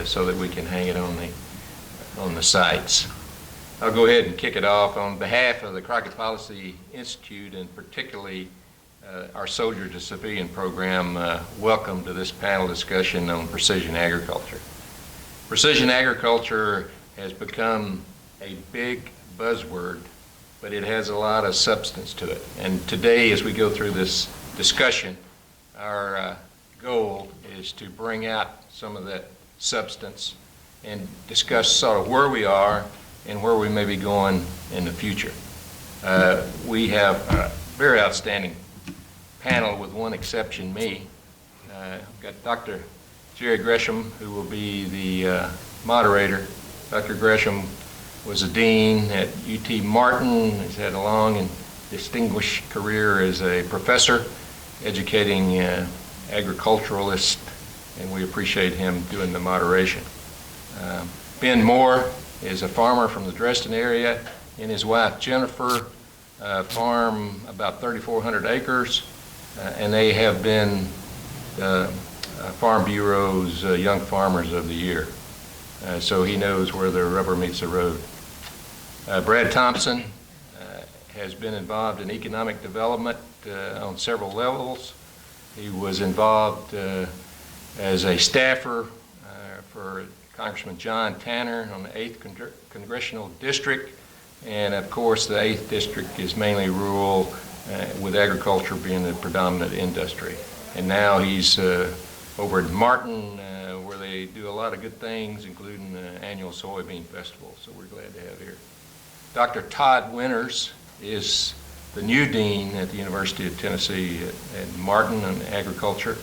so that we can hang it on the sites. I'll go ahead and kick it off. On behalf of the Crockett Policy Institute, and particularly our Soldier to Civilian program, welcome to this panel discussion on precision agriculture. Precision agriculture has become a big buzzword, but it has a lot of substance to it. And today, as we go through this discussion, our goal is to bring out some of that substance and discuss sort of where we are and where we may be going in the future. We have a very outstanding panel, with one exception, me. We've got Dr. Jerry Gresham, who will be the moderator. Dr. Gresham was a dean at UT Martin. He's had a long and distinguished career as a professor, educating agriculturalists, and we appreciate him doing the moderation. Ben Moore is a farmer from the Dresden area, and his wife Jennifer farm about 3,400 acres, and they have been Farm Bureau's Young Farmers of the Year. So he knows where the rubber meets the road. Brad Thompson has been involved in economic development on several levels. He was involved as a staffer for Congressman John Tanner on the 8th Congressional District, and of course the 8th District is mainly rural, with agriculture being the predominant industry. And now he's over at Martin, where they do a lot of good things, including the annual soybean festival, so we're glad to have here. Dr. Todd Winters is the new dean at the University of Tennessee at Martin on agriculture.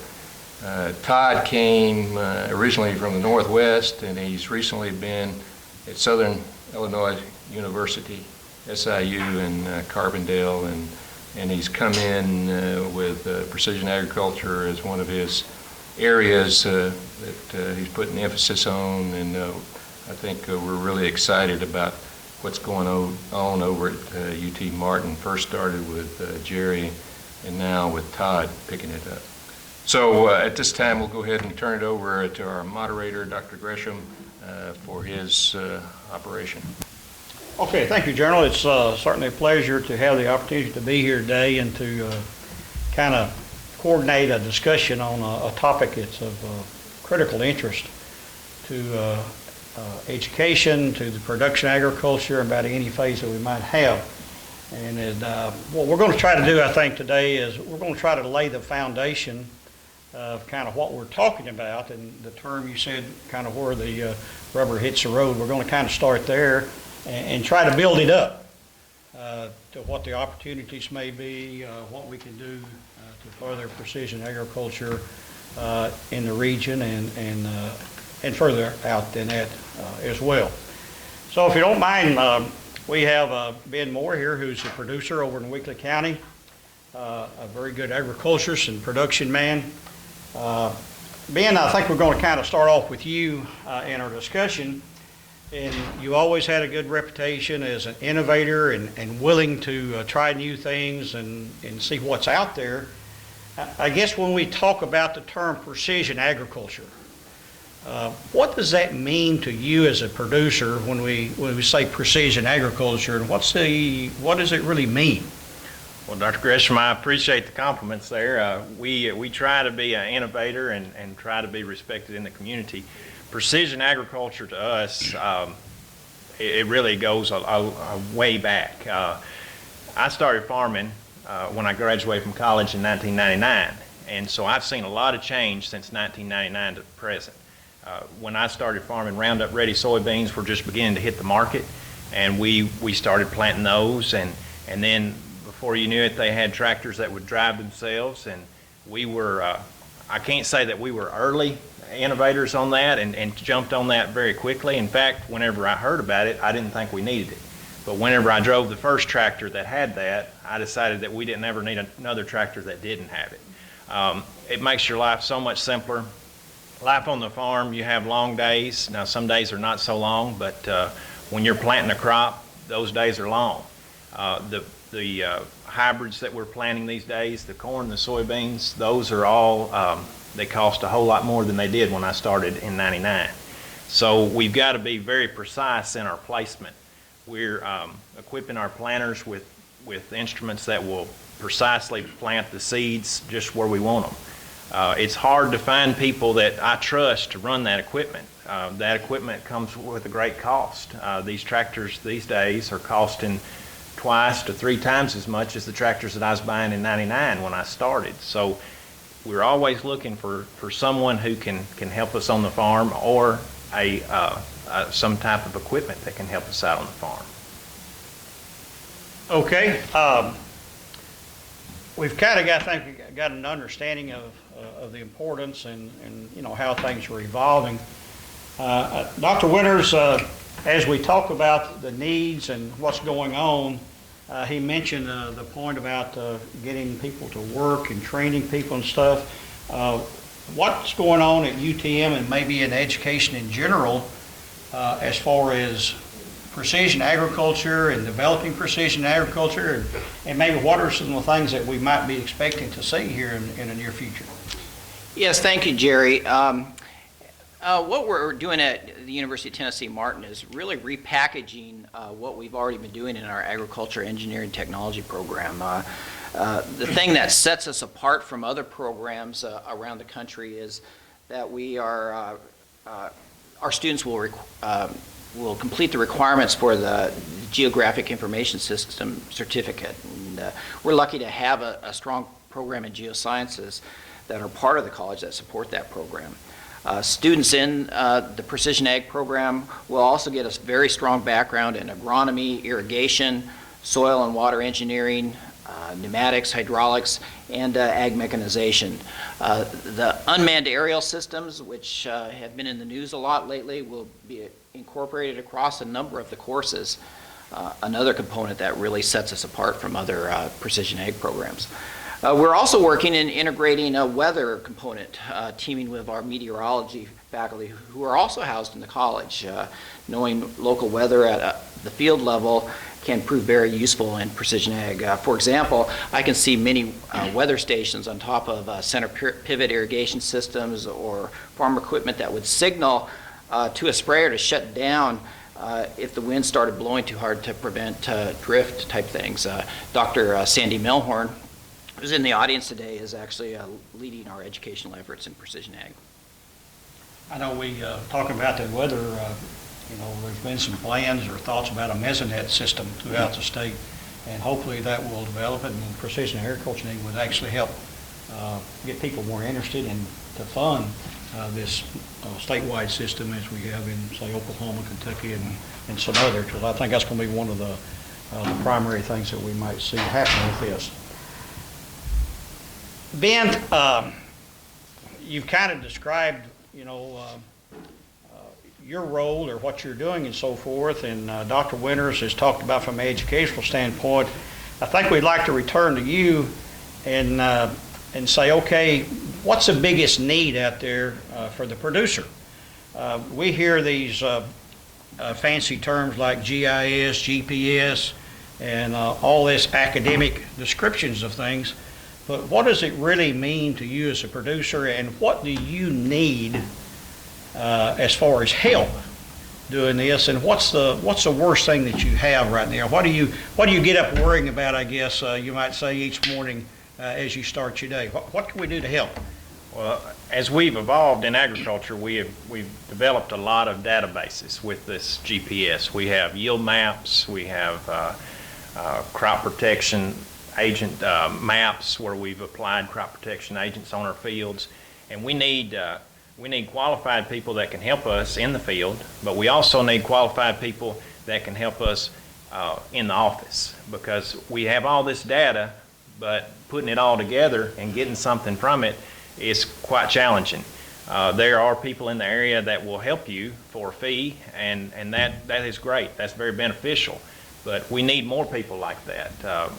Todd came originally from the Northwest, and he's recently been at Southern Illinois University, SIU in Carbondale, and he's come in with precision agriculture as one of his areas that he's putting emphasis on, and I think we're really excited about what's going on over at UT Martin. First started with Jerry, and now with Todd picking it up. So at this time, we'll go ahead and turn it over to our moderator, Dr. Gresham, for his operation. Okay, thank you, General. It's certainly a pleasure to have the opportunity to be here today and to kind of coordinate a discussion on a topic that's of critical interest to education, to the production of agriculture, about any phase that we might have. And what we're going to try to do, I think, today is we're going to try to lay the foundation of kind of what we're talking about, and the term you said, kind of where the rubber hits the road. We're going to kind of start there and try to build it up to what the opportunities may be, what we can do to further precision agriculture in the region and further out than that as well. So if you don't mind, we have Ben Moore here, who's a producer over in Weakley County, a very good agriculturist and production man. Ben, I think we're going to kind of start off with you in our discussion. And you always had a good reputation as an innovator and willing to try new things and see what's out there. I guess when we talk about the term precision agriculture, what does that mean to you as a producer when we say precision agriculture, and what does it really mean? Well, Dr. Gresham, I appreciate the compliments there. We try to be an innovator and try to be respected in the community. Precision agriculture to us, it really goes a way back. I started farming when I graduated from college in 1999, and so I've seen a lot of change since 1999 to the present. When I started farming, Roundup Ready soybeans were just beginning to hit the market, and we started planting those, and then before you knew it, they had tractors that would drive themselves, and we were, I can't say that we were early innovators on that and jumped on that very quickly. In fact, whenever I heard about it, I didn't think we needed it. But whenever I drove the first tractor that had that, I decided that we didn't ever need another tractor that didn't have it. It makes your life so much simpler. Life on the farm, you have long days. Now, some days are not so long, but when you're planting a crop, those days are long. The hybrids that we're planting these days, the corn, the soybeans, those are all, they cost a whole lot more than they did when I started in '99. So we've got to be very precise in our placement. We're equipping our planters with instruments that will precisely plant the seeds just where we want them. It's hard to find people that I trust to run that equipment. That equipment comes with a great cost. These tractors these days are costing twice to 3 times as much as the tractors that I was buying in '99 when I started. So we're always looking for someone who can help us on the farm, or some type of equipment that can help us out on the farm. Okay. We've kind of got an understanding of the importance and how things are evolving. Dr. Winters, as we talk about the needs and what's going on, he mentioned the point about getting people to work and training people and stuff. What's going on at UTM and maybe in education in general as far as precision agriculture and developing precision agriculture, and maybe what are some of the things that we might be expecting to see here in the near future? Yes, thank you, Jerry. What we're doing at the University of Tennessee Martin is really repackaging what we've already been doing in our agriculture engineering technology program. The thing that sets us apart from other programs around the country is that we are our students will complete the requirements for the Geographic Information System certificate. And we're lucky to have a strong program in geosciences that are part of the college that support that program. Students in the Precision Ag program will also get a very strong background in agronomy, irrigation, soil and water engineering, pneumatics, hydraulics, and ag mechanization. The unmanned aerial systems, which have been in the news a lot lately, will be incorporated across a number of the courses, another component that really sets us apart from other precision ag programs. We're also working in integrating a weather component, teaming with our meteorology faculty who are also housed in the college. Knowing local weather at the field level can prove very useful in precision ag. For example, I can see many weather stations on top of center pivot irrigation systems or farm equipment that would signal to a sprayer to shut down if the wind started blowing too hard to prevent drift type things. Dr. Sandy Milhorn, who's in the audience today, is actually leading our educational efforts in precision ag. I know we talking about the weather, there's been some plans or thoughts about a mesonet system throughout the state, and hopefully that will develop it, and precision agriculture would actually help get people more interested and to fund this statewide system as we have in, say, Oklahoma, Kentucky, and some others, because I think that's going to be one of the primary things that we might see happen with this. Ben, you've kind of described, your role or what you're doing and so forth, and Dr. Winters has talked about from an educational standpoint. I think we'd like to return to you and say, okay, what's the biggest need out there for the producer? We hear these fancy terms like GIS, GPS, and all this academic descriptions of things. But what does it really mean to you as a producer, and what do you need as far as help doing this? And what's the worst thing that you have right now? What do you get up worrying about, I guess you might say, each morning as you start your day? What can we do to help? Well, as we've evolved in agriculture, we've developed a lot of databases with this GPS. We have yield maps, we have crop protection agent maps where we've applied crop protection agents on our fields, and we need qualified people that can help us in the field, but we also need qualified people that can help us in the office, because we have all this data, but putting it all together and getting something from it is quite challenging. There are people in the area that will help you for a fee, and that is great. That's very beneficial, but we need more people like that.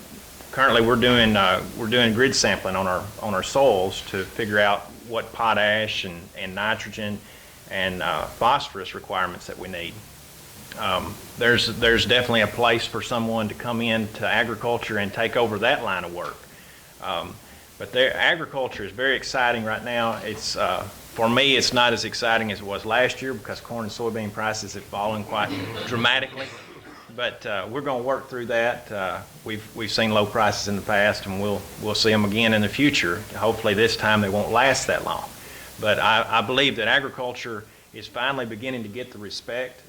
Currently, we're doing grid sampling on our soils to figure out what potash and nitrogen and phosphorus requirements that we need. There's definitely a place for someone to come into agriculture and take over that line of work. But agriculture is very exciting right now. It's For me, it's not as exciting as it was last year because corn and soybean prices have fallen quite dramatically. But we're going to work through that. We've seen low prices in the past, and we'll see them again in the future. Hopefully this time they won't last that long. But I believe that agriculture is finally beginning to get the respect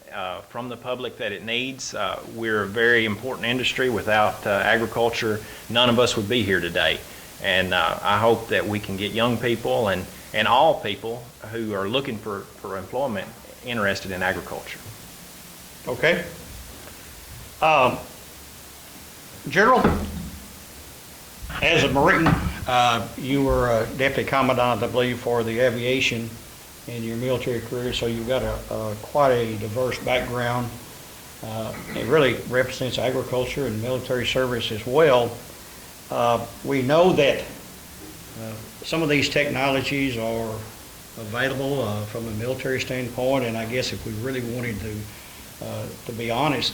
from the public that it needs. We're a very important industry. Without agriculture, none of us would be here today. And I hope that we can get young people and all people who are looking for employment interested in agriculture. Okay. General, as a Marine, you were a Deputy Commandant, I believe, for the aviation in your military career, so you've got quite a diverse background. It really represents agriculture and military service as well. We know that some of these technologies are available from a military standpoint, and I guess if we really wanted to be honest,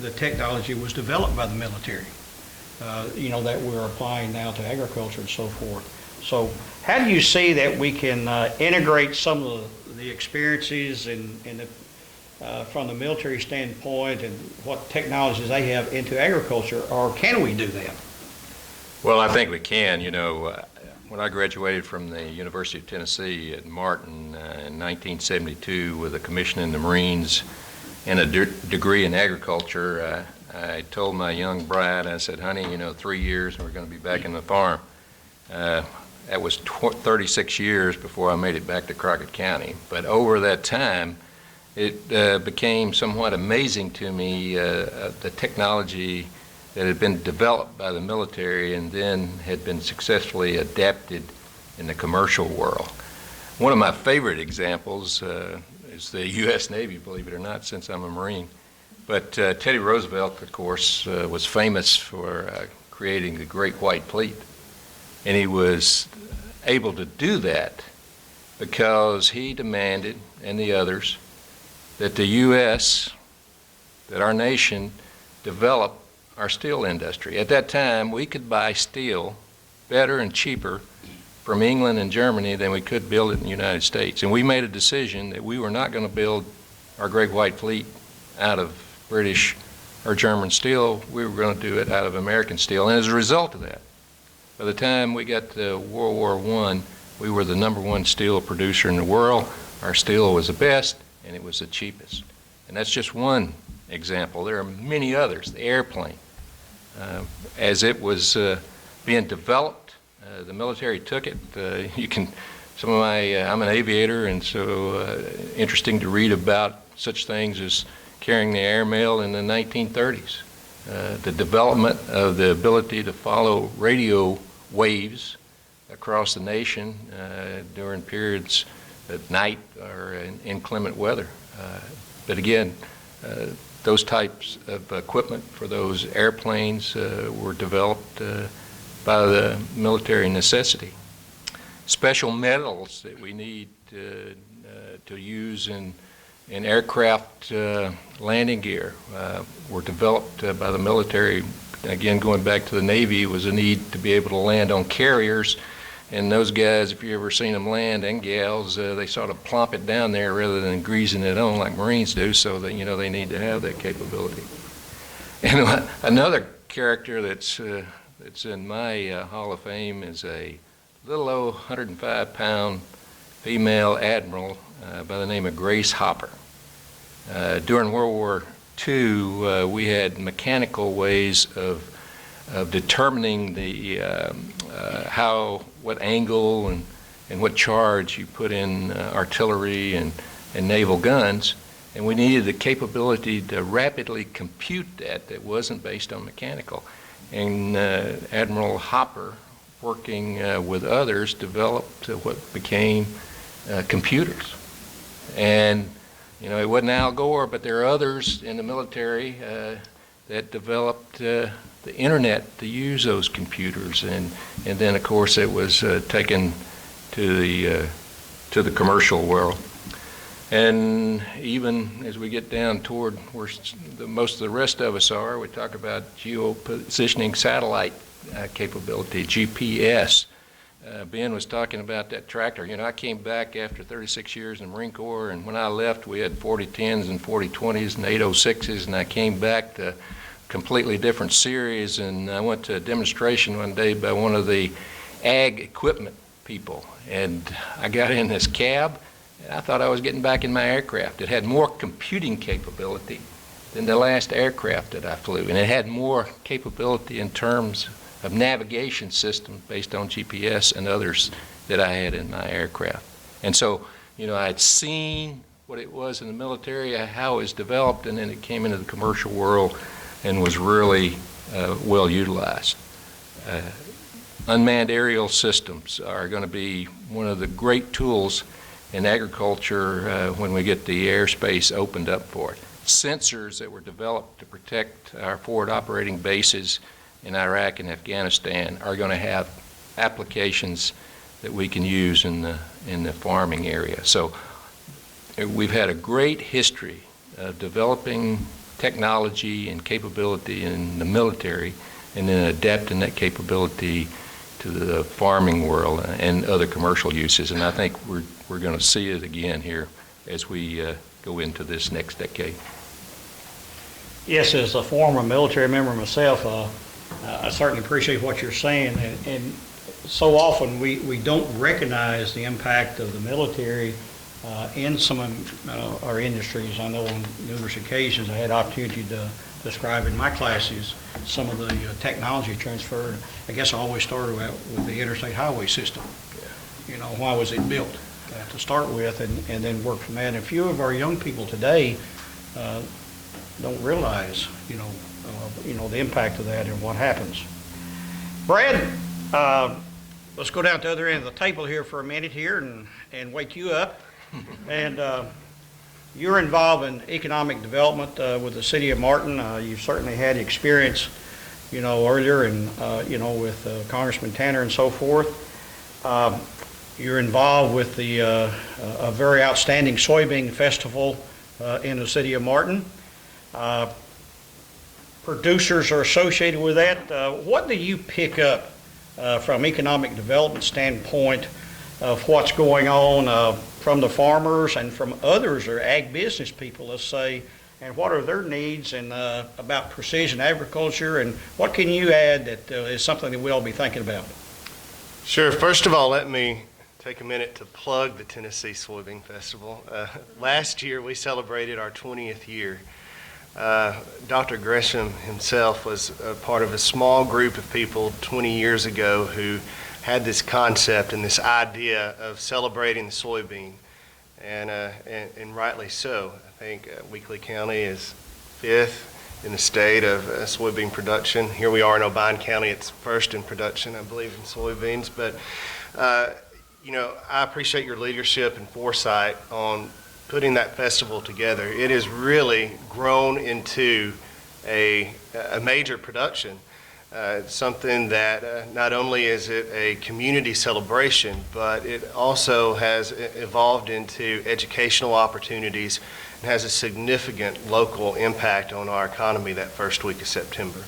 the technology was developed by the military, that we're applying now to agriculture and so forth. So how do you see that we can integrate some of the experiences from the military standpoint and what technologies they have into agriculture, or can we do that? Well, I think we can. When I graduated from the University of Tennessee at Martin in 1972 with a commission in the Marines and a degree in agriculture, I told my young bride, I said, honey, 3 years and we're going to be back in the farm. That was 36 years before I made it back to Crockett County. But over that time, it became somewhat amazing to me, the technology that had been developed by the military and then had been successfully adapted in the commercial world. One of my favorite examples is the U.S. Navy, believe it or not, since I'm a Marine. But Teddy Roosevelt, of course, was famous for creating the Great White Fleet. And he was able to do that because he demanded, and the others, that the U.S., that our nation, develop our steel industry. At that time, we could buy steel better and cheaper from England and Germany than we could build it in the United States. And we made a decision that we were not going to build our Great White Fleet out of British or German steel. We were going to do it out of American steel. And as a result of that, by the time we got to World War I, we were the #1 steel producer in the world. Our steel was the best, and it was the cheapest. And that's just one example. There are many others. The airplane. As it was being developed, the military took it. I'm an aviator, and so interesting to read about such things as carrying the airmail in the 1930s. The development of the ability to follow radio waves across the nation during periods at night or in inclement weather. But again, those types of equipment for those airplanes were developed by the military necessity. Special metals that we need to use in aircraft landing gear were developed by the military. Again, going back to the Navy, it was a need to be able to land on carriers. And those guys, if you ever seen them land, and gals, they sort of plop it down there rather than greasing it on like Marines do, so that, they need to have that capability. And another character that's in my Hall of Fame is a little old 105-pound female admiral by the name of Grace Hopper. During World War II, we had mechanical ways of determining the what angle and what charge you put in artillery and naval guns, and we needed the capability to rapidly compute that wasn't based on mechanical. And Admiral Hopper, working with others, developed what became computers. And it wasn't Al Gore, but there are others in the military that developed the internet to use those computers, and then of course it was taken to the commercial world. And even as we get down toward where most of the rest of us are, we talk about geopositioning satellite capability, GPS. Ben was talking about that tractor. I came back after 36 years in the Marine Corps, and when I left, we had 4010s and 4020s and 806s, and I came back to a completely different series, and I went to a demonstration one day by one of the ag equipment people, and I got in this cab, and I thought I was getting back in my aircraft. It had more computing capability than the last aircraft that I flew, and it had more capability in terms of navigation systems based on GPS and others that I had in my aircraft. And so, I'd seen what it was in the military, how it was developed, and then it came into the commercial world and was really well utilized. Unmanned aerial systems are going to be one of the great tools in agriculture when we get the airspace opened up for it. Sensors that were developed to protect our forward operating bases in Iraq and Afghanistan are going to have applications that we can use in the farming area. So we've had a great history of developing technology and capability in the military and then adapting that capability to the farming world and other commercial uses. And I think we're going to see it again here as we go into this next decade. Yes, as a former military member myself, I certainly appreciate what you're saying. And so often we don't recognize the impact of the military in some of our industries. I know on numerous occasions I had opportunity to describe in my classes some of the technology transfer. I guess I always started out with the interstate highway system. Why was it built to start with, and then work from that. And a few of our young people today don't realize, the impact of that and what happens. Brad, let's go down to the other end of the table here for a minute here and wake you up. And you're involved in economic development with the city of Martin. You've certainly had experience, earlier and, with Congressman Tanner and so forth. You're involved with a very outstanding soybean festival in the city of Martin. Producers are associated with that. What do you pick up from economic development standpoint of what's going on from the farmers and from others or ag business people, let's say, and what are their needs and about precision agriculture, and what can you add that is something that we'll be thinking about? Sure. First of all, let me take a minute to plug the Tennessee Soybean Festival. Last year we celebrated our 20th year. Dr. Gresham himself was a part of a small group of people 20 years ago who had this concept and this idea of celebrating the soybean, and rightly so. I think Weakley County is 5th in the state of soybean production. Here we are in Obion County, it's 1st in production, I believe, in soybeans. But, I appreciate your leadership and foresight on putting that festival together. It has really grown into a major production. Something that not only is it a community celebration, but it also has evolved into educational opportunities and has a significant local impact on our economy that first week of September.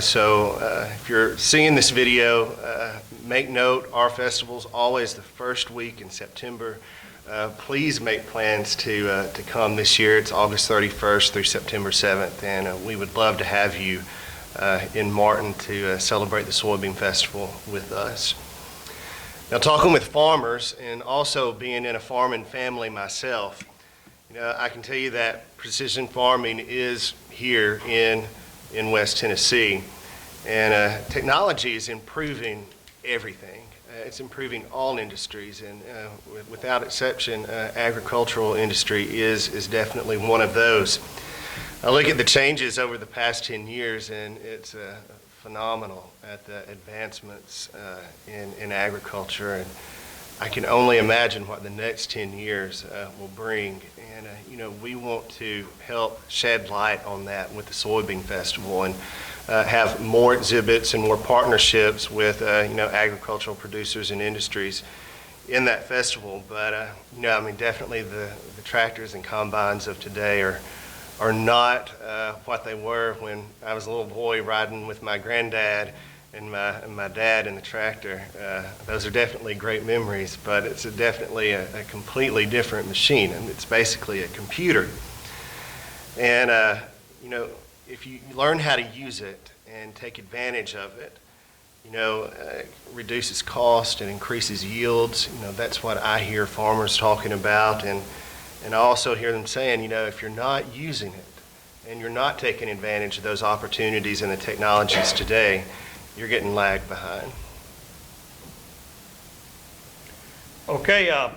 So if you're seeing this video, make note, our festival's always the first week in September. Please make plans to come this year. It's August 31st through September 7th, and we would love to have you in Martin to celebrate the Soybean Festival with us. Now, talking with farmers and also being in a farming family myself, I can tell you that precision farming is here in West Tennessee, and technology is improving everything. It's improving all industries, and without exception, agricultural industry is definitely one of those. I look at the changes over the past 10 years, and it's phenomenal at the advancements in agriculture, and I can only imagine what the next 10 years will bring. And we want to help shed light on that with the Soybean Festival, and have more exhibits and more partnerships with agricultural producers and industries in that festival. But definitely the tractors and combines of today are not what they were when I was a little boy riding with my granddad and my dad in the tractor. Those are definitely great memories, but it's definitely a completely different machine, and it's basically a computer. And, if you learn how to use it and take advantage of it, reduces cost and increases yields. That's what I hear farmers talking about, and I also hear them saying, if you're not using it and you're not taking advantage of those opportunities and the technologies today, you're getting lagged behind. Okay,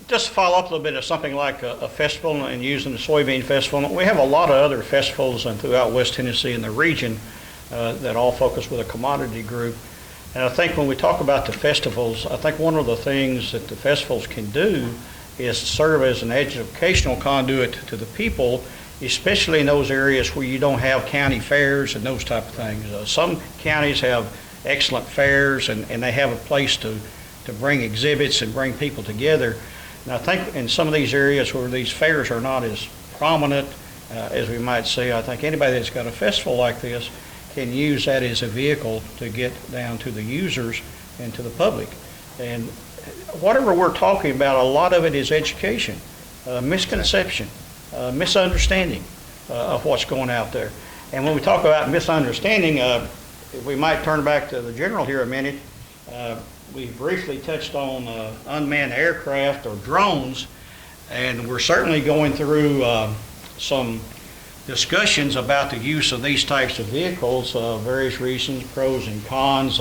just to follow up a little bit of something like a festival and using the soybean festival. We have a lot of other festivals throughout West Tennessee and the region that all focus with a commodity group. And I think when we talk about the festivals, I think one of the things that the festivals can do is serve as an educational conduit to the people, especially in those areas where you don't have county fairs and those type of things. Some counties have excellent fairs and they have a place to bring exhibits and bring people together. And I think in some of these areas where these fairs are not as prominent as we might say, I think anybody that's got a festival like this can use that as a vehicle to get down to the users and to the public. And whatever we're talking about, a lot of it is education, misconception, misunderstanding of what's going out there. And when we talk about misunderstanding, we might turn back to the general here a minute. We briefly touched on unmanned aircraft or drones, and we're certainly going through some discussions about the use of these types of vehicles, various reasons, pros and cons.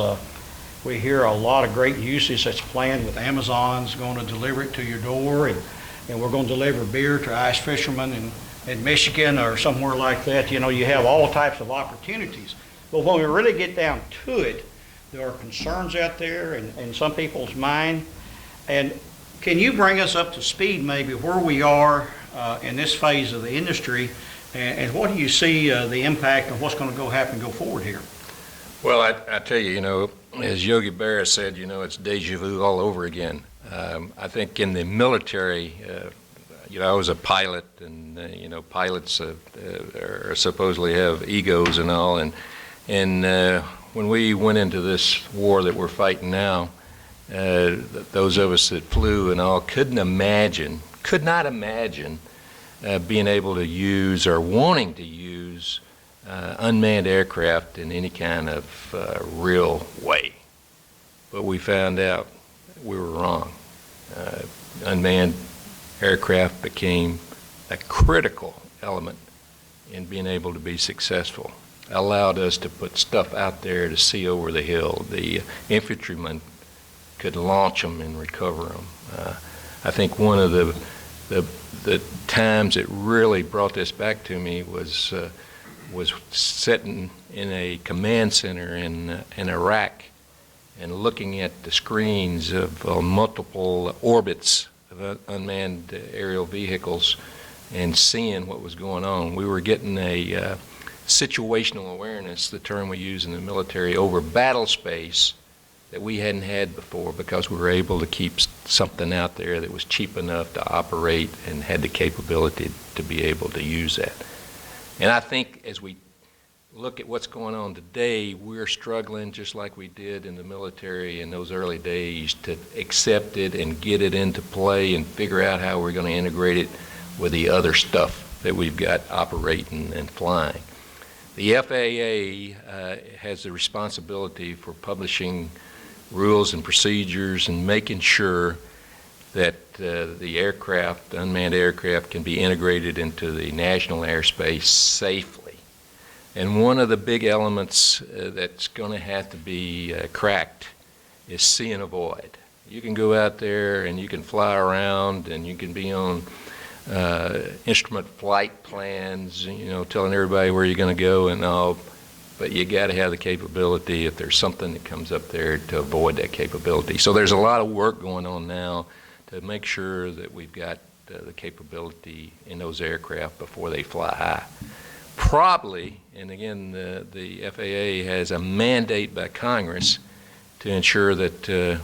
We hear a lot of great uses that's planned with Amazon's going to deliver it to your door, and we're going to deliver beer to ice fishermen in Michigan or somewhere like that. You have all types of opportunities. But when we really get down to it, there are concerns out there in some people's mind. And can you bring us up to speed maybe where we are in this phase of the industry, and what do you see the impact of what's going to happen go forward here? Well, I tell you, as Yogi Berra said, it's deja vu all over again. I think in the military, I was a pilot, and pilots are supposedly have egos and all, and when we went into this war that we're fighting now, those of us that flew and all could not imagine being able to use or wanting to use unmanned aircraft in any kind of real way. But we found out we were wrong. Unmanned aircraft became a critical element in being able to be successful. Allowed us to put stuff out there to see over the hill. The infantrymen could launch them and recover them. I think one of the times it really brought this back to me was sitting in a command center in Iraq and looking at the screens of multiple orbits of unmanned aerial vehicles and seeing what was going on. We were getting a situational awareness, the term we use in the military, over battle space that we hadn't had before, because we were able to keep something out there that was cheap enough to operate and had the capability to be able to use that. And I think as we look at what's going on today, we're struggling just like we did in the military in those early days to accept it and get it into play and figure out how we're going to integrate it with the other stuff that we've got operating and flying. The FAA has the responsibility for publishing rules and procedures and making sure that the aircraft, unmanned aircraft, can be integrated into the national airspace safely. And one of the big elements that's going to have to be cracked is see and avoid. You can go out there and you can fly around and you can be on instrument flight plans, telling everybody where you're going to go and all, but you got to have the capability, if there's something that comes up there, to avoid that capability. So there's a lot of work going on now to make sure that we've got the capability in those aircraft before they fly high. Probably, and again, the FAA has a mandate by Congress to ensure that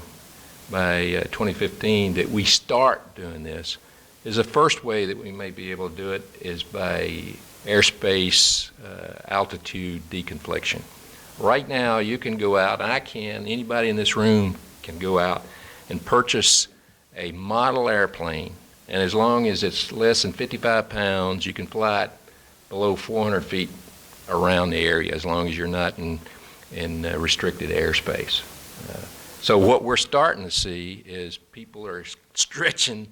by 2015 that we start doing this. Is the first way that we may be able to do it is by airspace altitude deconfliction, Right now, you can go out, anybody in this room can go out and purchase a model airplane, and as long as it's less than 55 pounds, you can fly it below 400 feet around the area, as long as you're not in restricted airspace. So what we're starting to see is people are stretching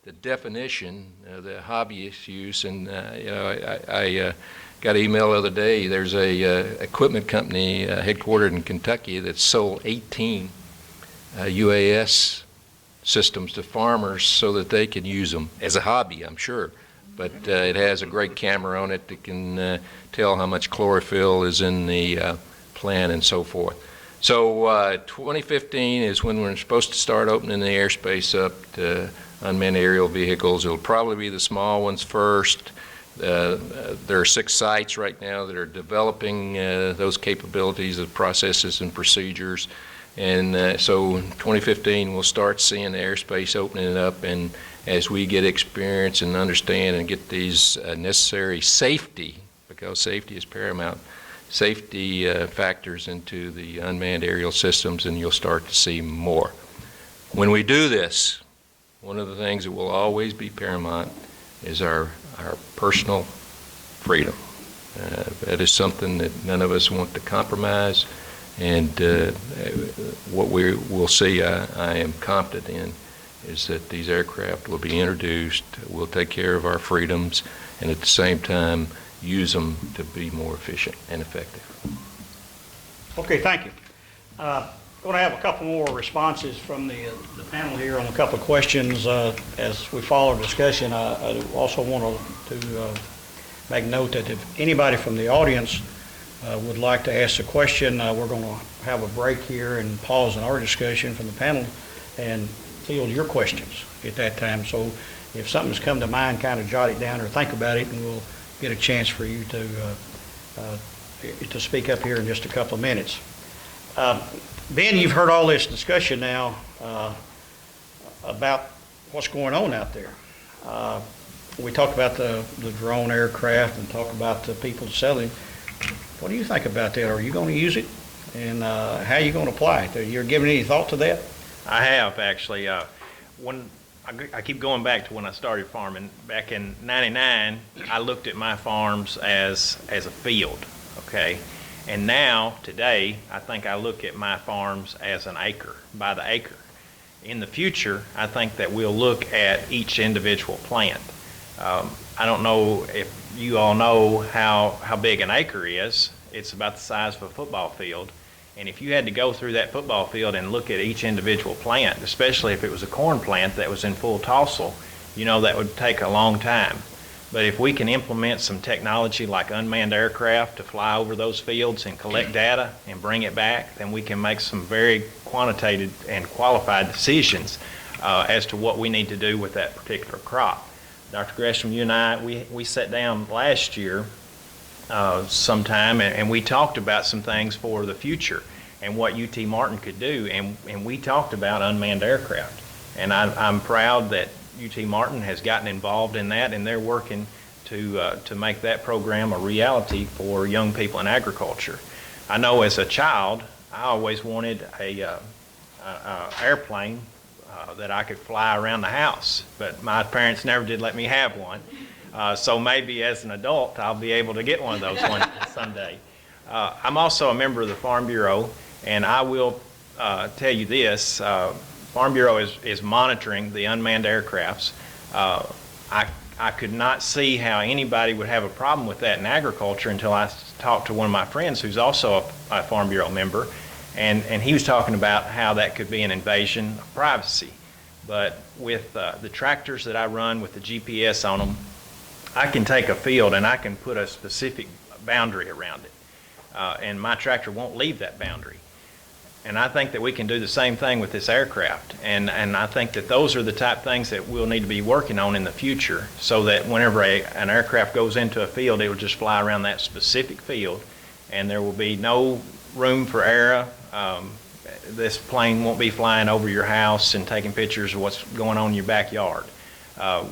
the definition of the hobbyist use, and I got an email the other day. There's a equipment company headquartered in Kentucky that sold 18 UAS systems to farmers so that they can use them as a hobby, I'm sure. But it has a great camera on it that can tell how much chlorophyll is in the plant and so forth. So 2015 is when we're supposed to start opening the airspace up to unmanned aerial vehicles. It'll probably be the small ones first. There are 6 sites right now that are developing those capabilities, the processes and procedures. And so in 2015, we'll start seeing the airspace opening up, and as we get experience and understand and get these necessary safety, because safety is paramount, safety factors into the unmanned aerial systems, and you'll start to see more. When we do this, one of the things that will always be paramount is our personal freedom. That is something that none of us want to compromise, and what we will see, I am confident in, is that these aircraft will be introduced, we'll take care of our freedoms, and at the same time use them to be more efficient and effective. Okay, thank you. Going to have a couple more responses from the panel here on a couple of questions. As we follow the discussion, I also want to make note that if anybody from the audience would like to ask a question, we're going to have a break here and pause in our discussion from the panel and field your questions at that time. So if something's come to mind, kind of jot it down or think about it, and we'll get a chance for you to speak up here in just a couple of minutes. Ben, you've heard all this discussion now about what's going on out there. We talk about the drone aircraft and talk about the people selling. What do you think about that? Are you going to use it? And how are you going to apply it? Are you giving any thought to that? I have, actually. When I keep going back to when I started farming. Back in '99, I looked at my farms as a field, okay? And now, today, I think I look at my farms as an acre, by the acre. In the future, I think that we'll look at each individual plant. I don't know if you all know how big an acre is. It's about the size of a football field. And if you had to go through that football field and look at each individual plant, especially if it was a corn plant that was in full tassel, you know that would take a long time. But if we can implement some technology like unmanned aircraft to fly over those fields and collect data and bring it back, then we can make some very quantitative and qualified decisions as to what we need to do with that particular crop. Dr. Gresham, you and I, we sat down last year sometime, and we talked about some things for the future and what UT Martin could do, and we talked about unmanned aircraft. And I'm proud that UT Martin has gotten involved in that, and they're working to make that program a reality for young people in agriculture. I know as a child, I always wanted a airplane that I could fly around the house, but my parents never did let me have one. So maybe as an adult, I'll be able to get one of those one someday. I'm also a member of the Farm Bureau, and I will tell you this, Farm Bureau is monitoring the unmanned aircrafts. I could not see how anybody would have a problem with that in agriculture until I talked to one of my friends who's also a Farm Bureau member, and he was talking about how that could be an invasion of privacy. But with the tractors that I run with the GPS on them, I can take a field and I can put a specific boundary around it, and my tractor won't leave that boundary. And I think that we can do the same thing with this aircraft, and I think that those are the type of things that we'll need to be working on in the future, so that whenever an aircraft goes into a field, it will just fly around that specific field, and there will be no room for error. This plane won't be flying over your house and taking pictures of what's going on in your backyard.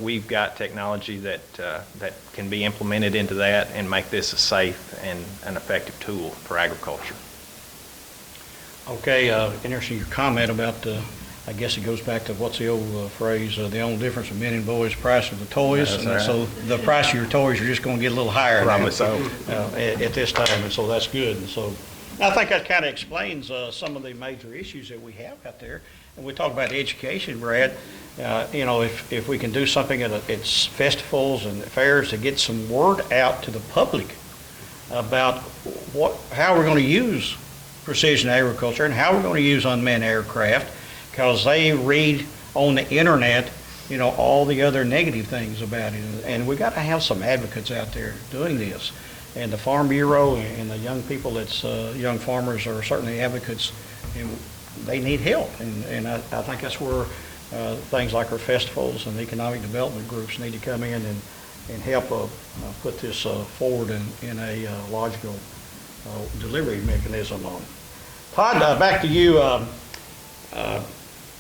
We've got technology that can be implemented into that and make this a safe and an effective tool for agriculture. Okay, interesting your comment about the, I guess it goes back to what's the old phrase, the only difference of men and boys, price of the toys. That's And right. so the price of your toys are just going to get a little higher now, Probably so. at this time, and so that's good. And so I think that kind of explains some of the major issues that we have out there. And we talk about education, Brad. If we can do something at its festivals and fairs to get some word out to the public about how we're going to use precision agriculture and how we're going to use unmanned aircraft, because they read on the internet, all the other negative things about it. And we got to have some advocates out there doing this. And the Farm Bureau and the young people young farmers are certainly advocates, and they need help. And I think that's where things like our festivals and economic development groups need to come in and help put this forward in a logical delivery mechanism on. Todd, back to you.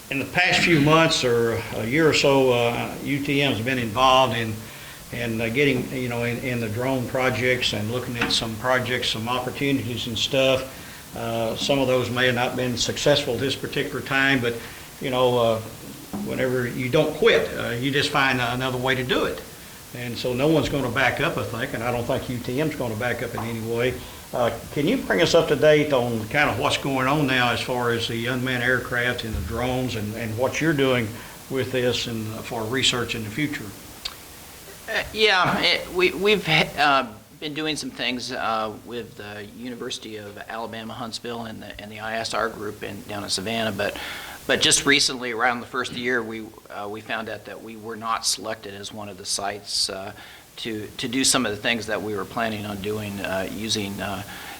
In the past few months or a year or so, UTM has been involved in getting, in the drone projects and looking at some projects, some opportunities and stuff. Some of those may have not been successful at this particular time, but, whenever you don't quit, you just find another way to do it. And so no one's going to back up, I think, and I don't think UTM's going to back up in any way. Can you bring us up to date on kind of what's going on now as far as the unmanned aircraft and the drones and what you're doing with this and for research in the future? We've been doing some things with the University of Alabama, Huntsville, and the ISR group down in Savannah, but just recently, around the first year, we found out that we were not selected as one of the sites to do some of the things that we were planning on doing using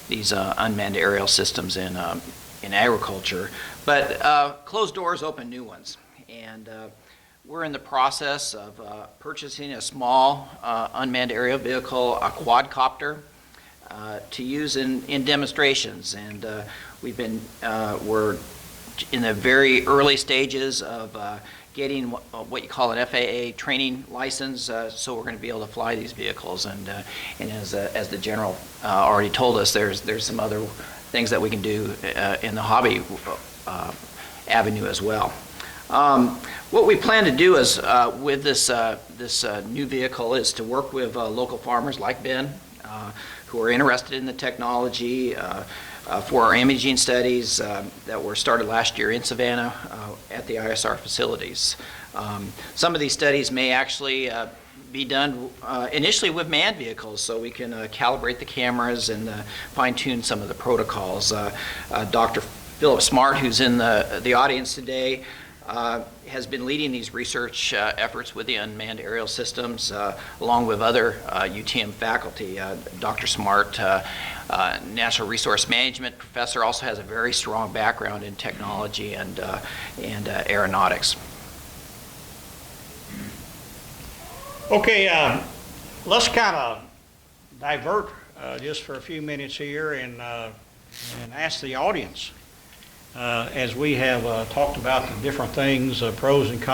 these unmanned aerial systems in agriculture. But closed doors open new ones, and we're in the process of purchasing a small unmanned aerial vehicle, a quadcopter, to use in demonstrations. And we're in the very early stages of getting what you call an FAA training license, so we're going to be able to fly these vehicles. And as the general already told us, there's some other things that we can do in the hobby avenue as well. What we plan to do is with this new vehicle is to work with local farmers like Ben, who are interested in the technology for our imaging studies that were started last year in Savannah at the ISR facilities. Some of these studies may actually be done initially with manned vehicles, so we can calibrate the cameras and fine-tune some of the protocols. Dr. Philip Smart, who's in the audience today, has been leading these research efforts with the unmanned aerial systems, along with other UTM faculty. Dr. Smart, Natural Resource Management professor, also has a very strong background in technology and aeronautics. Okay, let's kind of divert just for a few minutes here and ask the audience. As we have talked about the different things, pros and cons